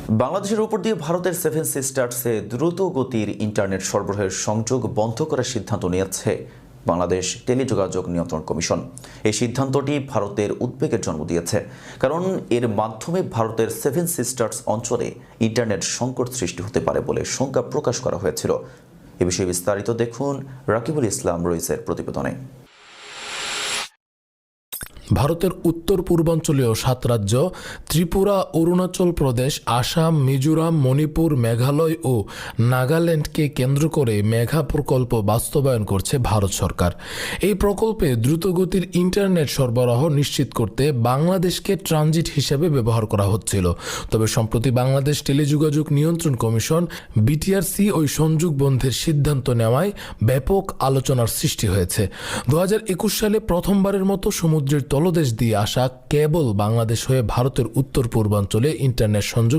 বাংলাদেশের উপর দিয়ে ভারতের সেভেন সিস্টার্সে দ্রুত গতির ইন্টারনেট সরবরাহের সংযোগ বন্ধ করার সিদ্ধান্ত নিয়েছে বাংলাদেশ টেলিযোগাযোগ নিয়ন্ত্রণ কমিশন। এই সিদ্ধান্তটি ভারতের উদ্বেগের জন্ম দিয়েছে, কারণ এর মাধ্যমে ভারতের সেভেন সিস্টার্স অঞ্চলে ইন্টারনেট সংকট সৃষ্টি হতে পারে বলে শঙ্কা প্রকাশ করা হয়েছিল। এ বিষয়ে বিস্তারিত দেখুন রাকিবুল ইসলাম রইসের প্রতিবেদনে। ভারতের উত্তর পূর্বাঞ্চলীয় 7 রাজ্য ত্রিপুরা, অরুণাচল প্রদেশ, আসাম, মিজোরাম, মণিপুর, মেঘালয় ও নাগাল্যান্ডকে কেন্দ্র করে মেঘা প্রকল্প বাস্তবায়ন করছে ভারত সরকার। এই প্রকল্পে দ্রুতগতির ইন্টারনেট সরবরাহ নিশ্চিত করতে বাংলাদেশকে ট্রানজিট হিসেবে ব্যবহার করা হচ্ছিল। তবে সম্প্রতি বাংলাদেশ টেলিযোগাযোগ নিয়ন্ত্রণ কমিশন বিটিআরসি ওই সংযোগ বন্ধের সিদ্ধান্ত নেওয়ায় ব্যাপক আলোচনার সৃষ্টি হয়েছে। 2021 সালে প্রথমবারের মতো সমুদ্রের তলদেশ দিয়ে আসা কেবল বাংলাদেশ হয়ে ভারতের উত্তর পূর্বাঞ্চলে ইন্টারনেট সংযোগ